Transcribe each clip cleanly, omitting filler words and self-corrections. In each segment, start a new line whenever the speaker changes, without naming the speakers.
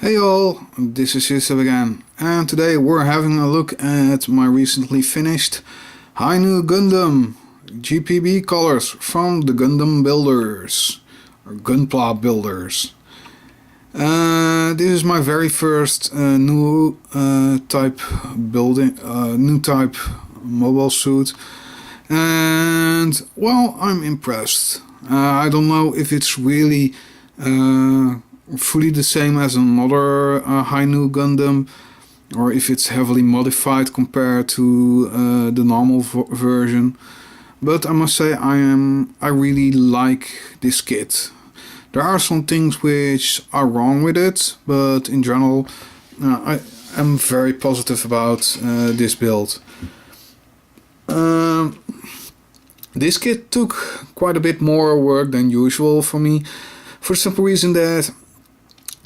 Hey all, this is Eucep again, and today we're having a look at my recently finished Hi-Nu Gundam GPB colors from the Gundam builders, or Gunpla builders. This is my very first new type mobile suit, and well, I'm impressed. I don't know if it's really fully the same as another Hi-Nu Gundam, or if it's heavily modified compared to the normal version. But I must say I really like this kit. There are some things which are wrong with it, but in general I am very positive about this build. This kit took quite a bit more work than usual for me, for the simple reason that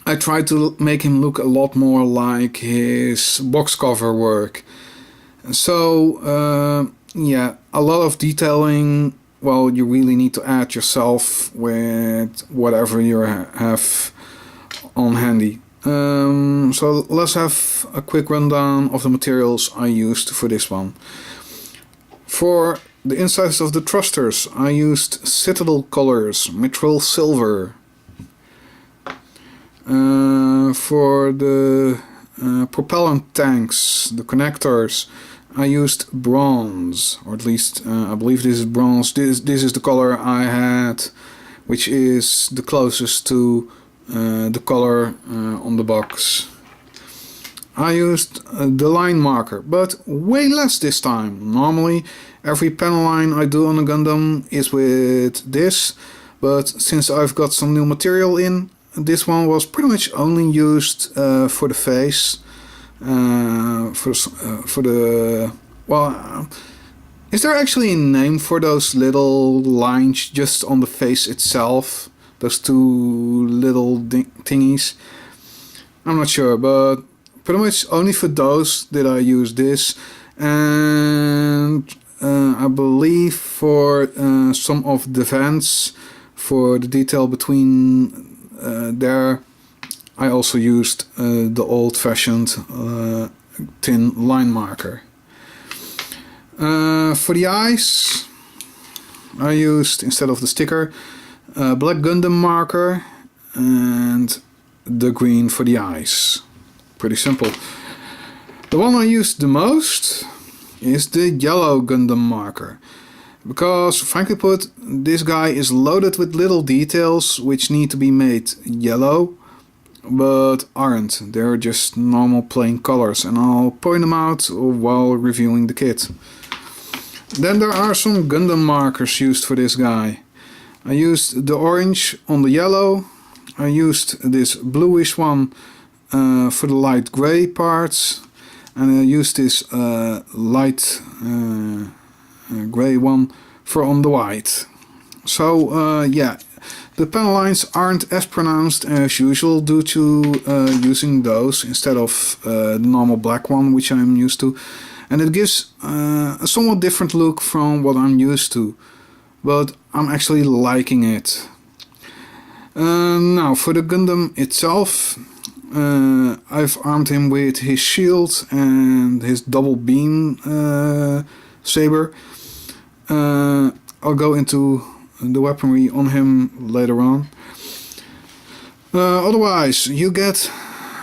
I tried to make him look a lot more like his box cover work. So yeah, a lot of detailing, well, you really need to add yourself with whatever you have on handy. So let's have a quick rundown of the materials I used for this one. For the insides of the thrusters, I used Citadel colors, Mithril Silver. For the propellant tanks, the connectors, I used bronze, or at least I believe this is bronze. This is the color I had, which is the closest to the color on the box. I used the line marker, but way less this time. Normally every panel line I do on a Gundam is with this, but since I've got some new material in, this one was pretty much only used for the face, for the well, is there actually a name for those little lines just on the face itself? Those two little thingies? I'm not sure, but pretty much only for those did I use this, and I believe for some of the vents, for the detail between there, I also used the old-fashioned thin line marker. For the eyes, I used, instead of the sticker, black Gundam marker and the green for the eyes. Pretty simple. The one I used the most is the yellow Gundam marker, because frankly put, this guy is loaded with little details which need to be made yellow, but aren't. They're just normal plain colors, and I'll point them out while reviewing the kit. Then there are some Gundam markers used for this guy. I used the orange on the yellow, I used this bluish one for the light grey parts, and I used this light grey one for on the white. So yeah, the panel lines aren't as pronounced as usual due to using those instead of the normal black one which I'm used to, and it gives a somewhat different look from what I'm used to, but I'm actually liking it. Now for the Gundam itself, I've armed him with his shield and his double beam saber. I'll go into the weaponry on him later on. Otherwise, you get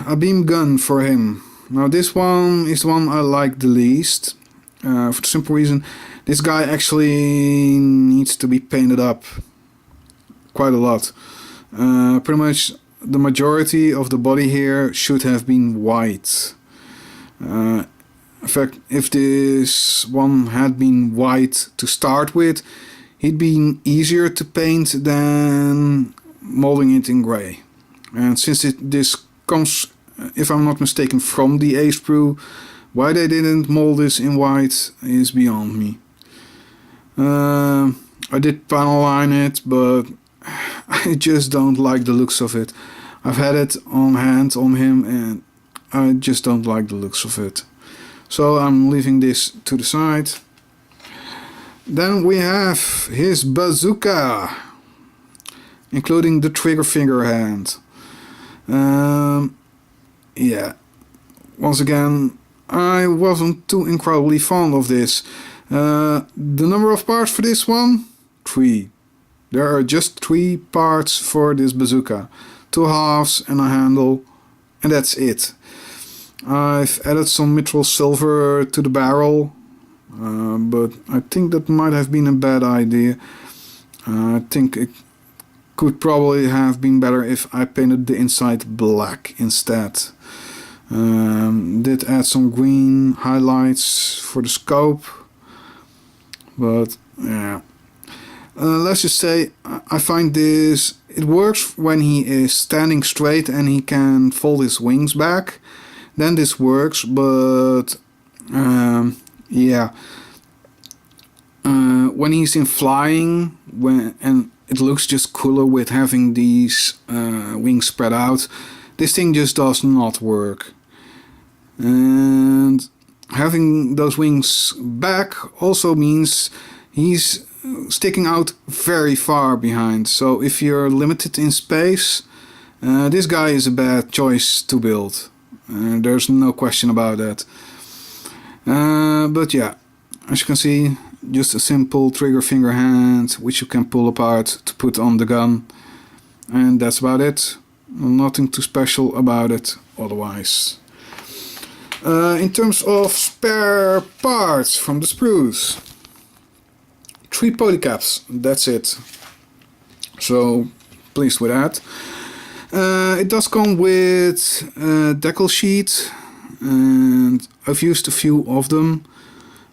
a beam gun for him. Now this one is the one I like the least, for the simple reason this guy actually needs to be painted up quite a lot. Pretty much the majority of the body here should have been white. In fact, if this one had been white to start with, he'd be easier to paint than molding it in grey. And since this comes, if I'm not mistaken, from the Ace Brew, why they didn't mold this in white is beyond me. I did panel line it, but I just don't like the looks of it. I've had it on hand on him and I just don't like the looks of it. So I'm leaving this to the side. Then we have his bazooka, including the trigger finger hand. yeah, once again, I wasn't too incredibly fond of this. The number of parts for this one? 3. There are just 3 parts for this bazooka. 2 halves and a handle, and that's it. I've added some mithril silver to the barrel, but I think that might have been a bad idea. I think it could probably have been better if I painted the inside black instead. Did add some green highlights for the scope, but yeah. Let's just say I find this, it works when he is standing straight and he can fold his wings back. Then this works, but yeah. When he's in flying, and it looks just cooler with having these wings spread out, this thing just does not work. And having those wings back also means he's sticking out very far behind. So if you're limited in space, this guy is a bad choice to build. There's no question about that. But yeah, as you can see, just a simple trigger finger hand which you can pull apart to put on the gun, and that's about it. Nothing too special about it otherwise. In terms of spare parts from the sprues, 3 polycaps, that's it. So pleased with that. It does come with a decal sheet, and I've used a few of them.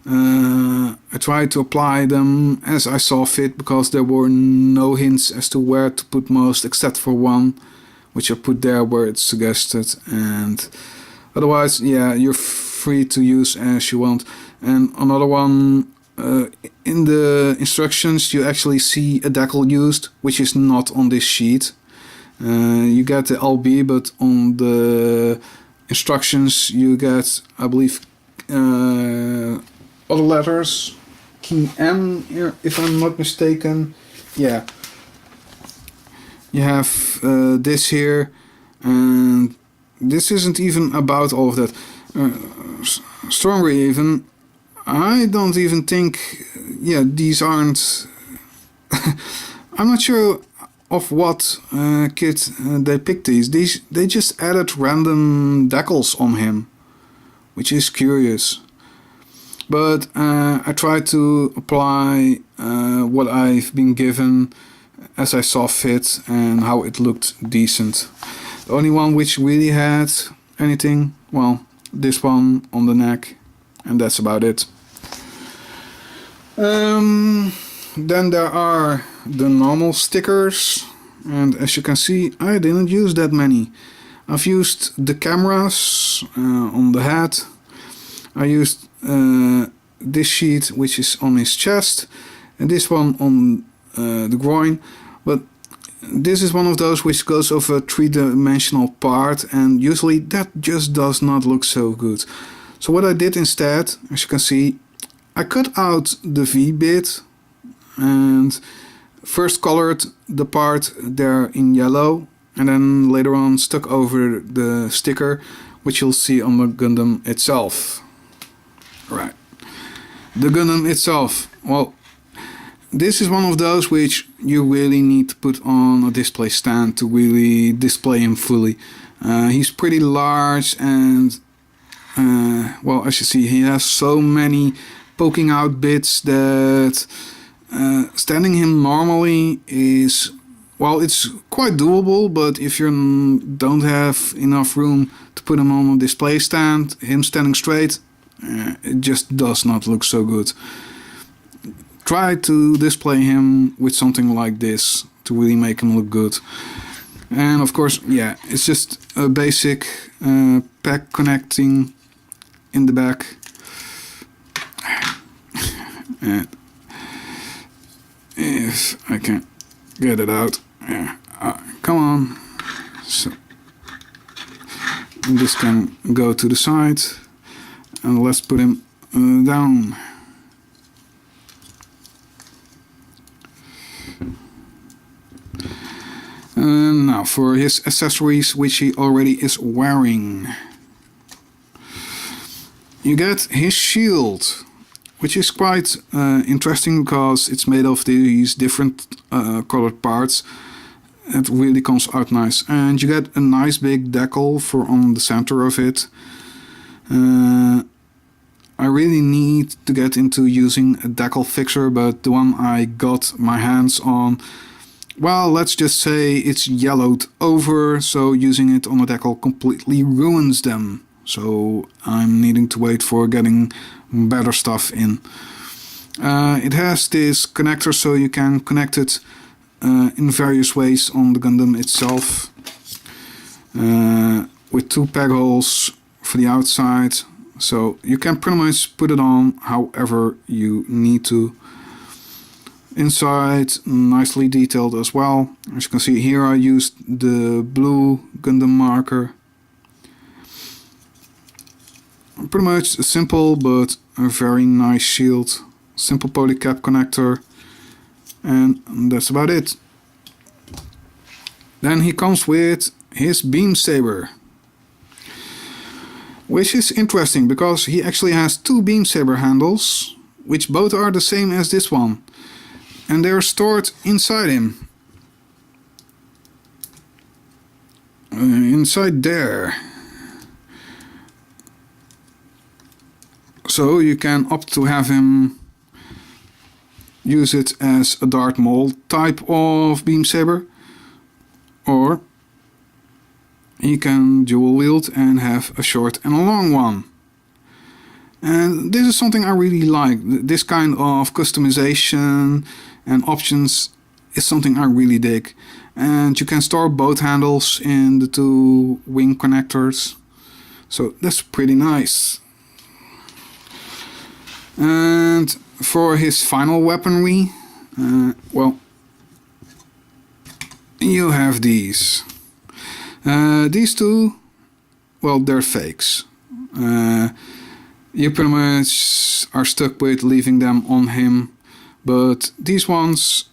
I tried to apply them as I saw fit, because there were no hints as to where to put most, except for one, which I put there where it's suggested, and otherwise, yeah, you're free to use as you want. And another one, in the instructions you actually see a decal used, which is not on this sheet. You get the LB, but on the instructions you get, I believe, other letters, key M here, if I'm not mistaken. Yeah, you have this here, and this isn't even about all of that. Stronger even, I don't even think, yeah, these aren't I'm not sure of what kit they picked these. They just added random decals on him, which is curious. But I tried to apply what I've been given as I saw fit and how it looked decent. The only one which really had anything, well, this one on the neck, and that's about it. Then there are the normal stickers, and as you can see, I didn't use that many. I've used the cameras on the head. I used this sheet which is on his chest, and this one on the groin, but this is one of those which goes over a 3-dimensional part, and usually that just does not look so good. So what I did instead, as you can see, I cut out the V bit and first colored the part there in yellow, and then later on stuck over the sticker, which you'll see on the Gundam itself. Right. The Gundam itself, well, this is one of those which you really need to put on a display stand to really display him fully. He's pretty large, and well, as you see, he has so many poking out bits that standing him normally is, well, it's quite doable, but if you don't have enough room to put him on a display stand, him standing straight, it just does not look so good. Try to display him with something like this to really make him look good. And of course, yeah, it's just a basic pack connecting in the back. And if I can get it out, yeah, come on. So this can go to the side, and let's put him down. Now Now for his accessories, which he already is wearing. You get his shield, which is quite interesting because it's made of these different colored parts. It really comes out nice. And you get a nice big decal for on the center of it. I really need to get into using a decal fixer, but the one I got my hands on, well, let's just say it's yellowed over, so using it on a decal completely ruins them. So I'm needing to wait for getting better stuff in. It has this connector, so you can connect it in various ways on the Gundam itself. With 2 peg holes for the outside. So you can pretty much put it on however you need to. Inside, nicely detailed as well. As you can see here, I used the blue Gundam marker. Pretty much a simple but a very nice shield. Simple polycap connector. And that's about it. Then he comes with his beam saber. Which is interesting because he actually has 2 beam saber handles, which both are the same as this one, and they're stored inside him. Inside there. So you can opt to have him use it as a Darth Maul type of beam saber, or he can dual wield and have a short and a long one. And this is something I really like. This kind of customization and options is something I really dig. And you can store both handles in the 2 wing connectors. So that's pretty nice. And for his final weaponry, well, you have these. These 2, well, they're fakes. You pretty much are stuck with leaving them on him, but these ones,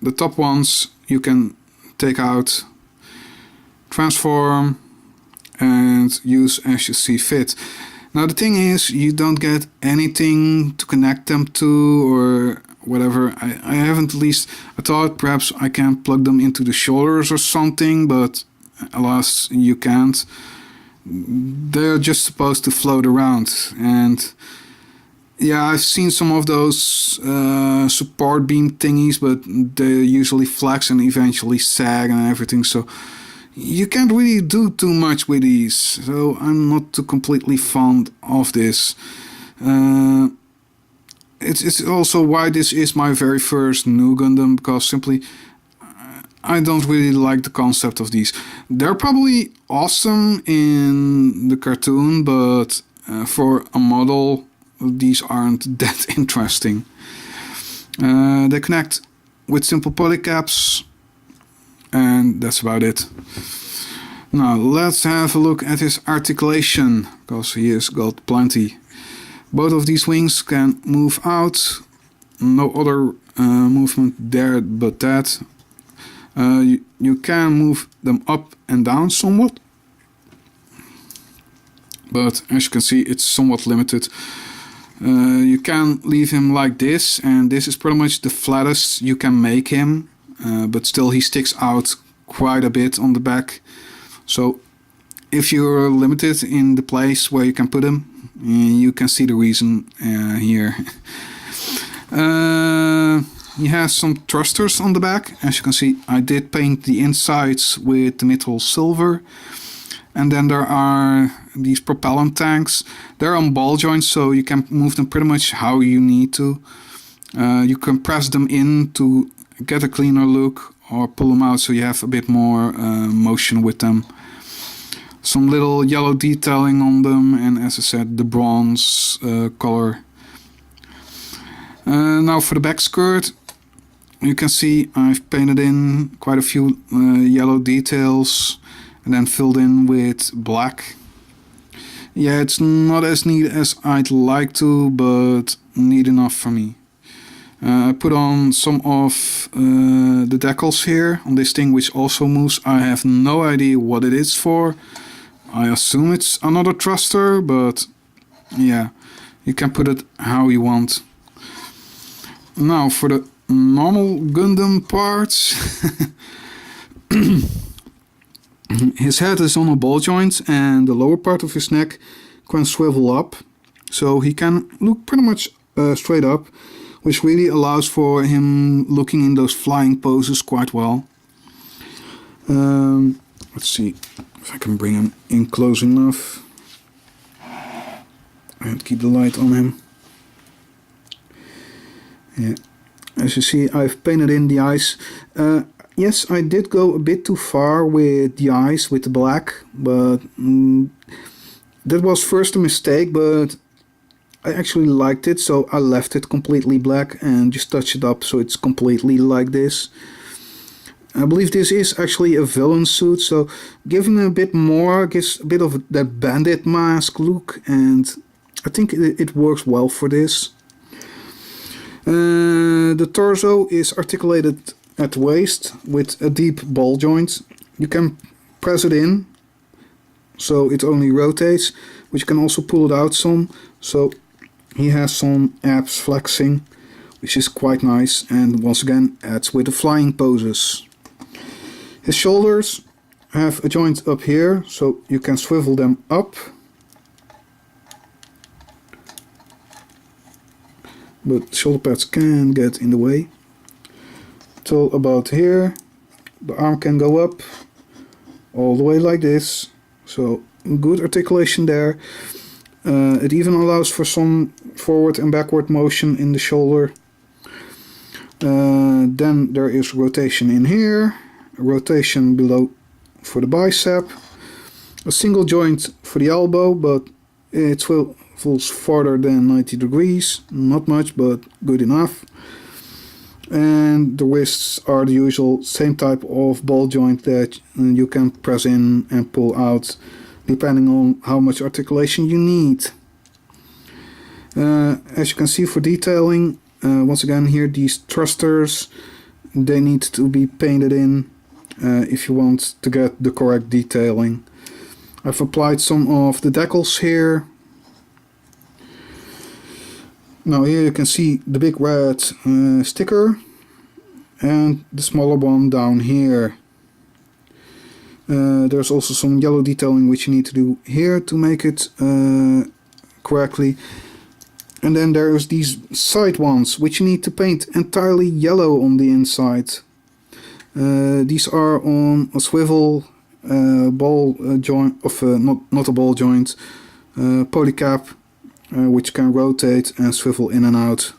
the top ones, you can take out, transform, and use as you see fit. Now the thing is, you don't get anything to connect them to or whatever. I haven't, at least I thought perhaps I can plug them into the shoulders or something, but alas, you can't. They're just supposed to float around, and yeah, I've seen some of those support beam thingies, but they usually flex and eventually sag and everything, so you can't really do too much with these. So I'm not too completely fond of this. It's also why this is my very first new Gundam, because simply I don't really like the concept of these. They're probably awesome in the cartoon, but for a model, these aren't that interesting. They connect with simple polycaps, and that's about it. Now let's have a look at his articulation, because he has got plenty. Both of these wings can move out. No other movement there but that. You can move them up and down somewhat, but as you can see, it's somewhat limited. You can leave him like this, and this is pretty much the flattest you can make him, but still he sticks out quite a bit on the back. So if you're limited in the place where you can put him, you can see the reason here. He has some thrusters on the back. As you can see, I did paint the insides with the mithril silver. And then there are these propellant tanks. They're on ball joints, so you can move them pretty much how you need to. You can press them in to get a cleaner look, or pull them out so you have a bit more motion with them. Some little yellow detailing on them, and as I said, the bronze color. Now for the back skirt, you can see I've painted in quite a few yellow details and then filled in with black. Yeah, it's not as neat as I'd like to, but neat enough for me. I put on some of the decals here on this thing, which also moves. I have no idea what it is for. I assume it's another thruster, but yeah, you can put it how you want. Now for the normal Gundam parts. His head is on a ball joint and the lower part of his neck can swivel up, so he can look pretty much straight up, which really allows for him looking in those flying poses quite well. Let's see if I can bring him in close enough and keep the light on him. Yeah, as you see, I've painted in the eyes. Yes, I did go a bit too far with the eyes, with the black, but that was first a mistake, but I actually liked it, so I left it completely black and just touched it up so it's completely like this. I believe this is actually a villain suit, so giving it a bit more gives a bit of that bandit mask look, and I think it works well for this. The torso is articulated at the waist with a deep ball joint. You can press it in so it only rotates, but you can also pull it out some, so he has some abs flexing, which is quite nice, and once again adds with the flying poses. His shoulders have a joint up here, so you can swivel them up, but shoulder pads can get in the way. Till about here, the arm can go up all the way like this, so good articulation there. It even allows for some forward and backward motion in the shoulder. Then there is rotation in here, a rotation below for the bicep, a single joint for the elbow, but it swivels farther than 90 degrees, not much but good enough. And the wrists are the usual same type of ball joint that you can press in and pull out depending on how much articulation you need. As you can see, for detailing, once again here, these thrusters, they need to be painted in if you want to get the correct detailing. I've applied some of the decals here. Now here you can see the big red sticker and the smaller one down here. There's also some yellow detailing which you need to do here to make it correctly. And then there's these side ones which you need to paint entirely yellow on the inside. These are on a swivel ball joint, of not a ball joint, polycap, which can rotate and swivel in and out.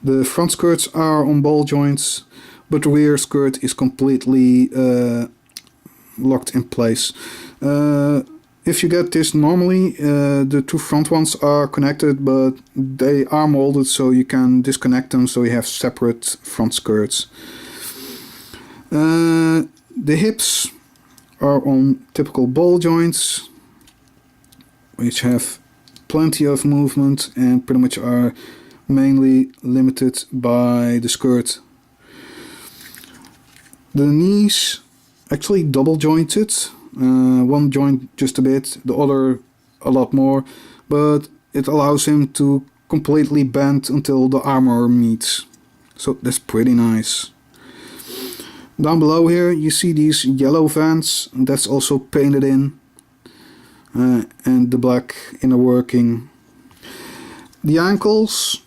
The front skirts are on ball joints, but the rear skirt is completely locked in place. If you get this normally, the two front ones are connected, but they are molded so you can disconnect them so you have separate front skirts. The hips are on typical ball joints, which have plenty of movement and pretty much are mainly limited by the skirt. The knees actually double jointed, one joint just a bit, the other a lot more, but it allows him to completely bend until the armor meets, so that's pretty nice. Down below here you see these yellow vents, and that's also painted in, and the black inner working. The ankles,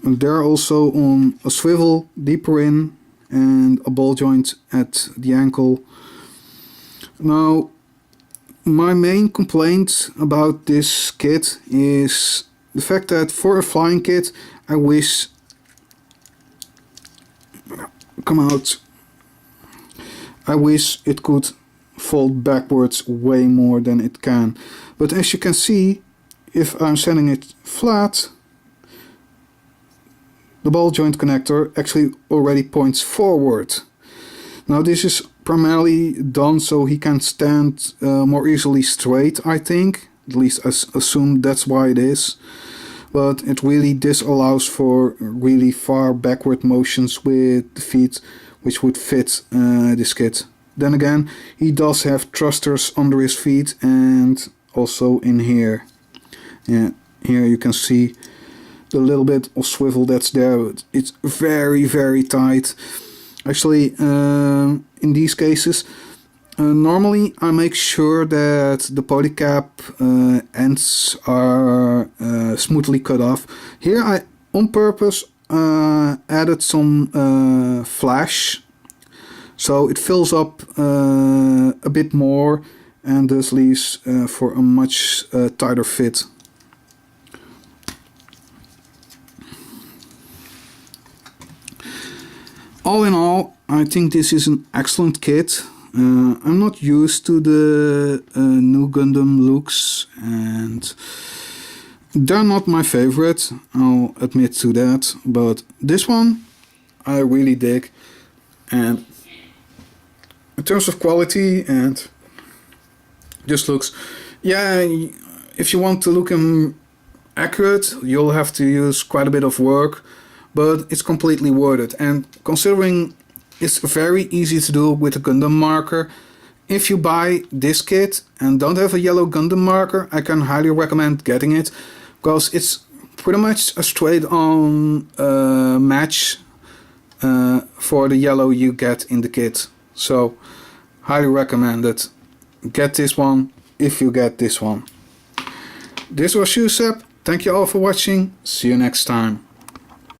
they're also on a swivel deeper in and a ball joint at the ankle. Now, my main complaint about this kit is the fact that for a flying kit I wish it could fold backwards way more than it can. But as you can see, if I'm setting it flat, the ball joint connector actually already points forward. Now this is primarily done so he can stand more easily straight, I think. At least I assume that's why it is. but it really disallows for really far backward motions with the feet, which would fit this kit. Then again, he does have thrusters under his feet and also in here. Yeah, here you can see the little bit of swivel that's there. It's very, very tight. Actually, in these cases, normally I make sure that the polycap ends are smoothly cut off. Here I, on purpose, added some flash, so it fills up a bit more and thus leaves for a much tighter fit. All in all, I think this is an excellent kit. I'm not used to the new Gundam looks, and they're not my favorite, I'll admit to that, but this one I really dig. And in terms of quality and just looks, yeah, if you want to look accurate, you'll have to use quite a bit of work, but it's completely worth it. And considering it's very easy to do with a Gundam marker, if you buy this kit and don't have a yellow Gundam marker, I can highly recommend getting it, because it's pretty much a straight on match for the yellow you get in the kit. So highly recommend it. Get this one if you get this one. This was Eucep. Thank you all for watching. See you next time.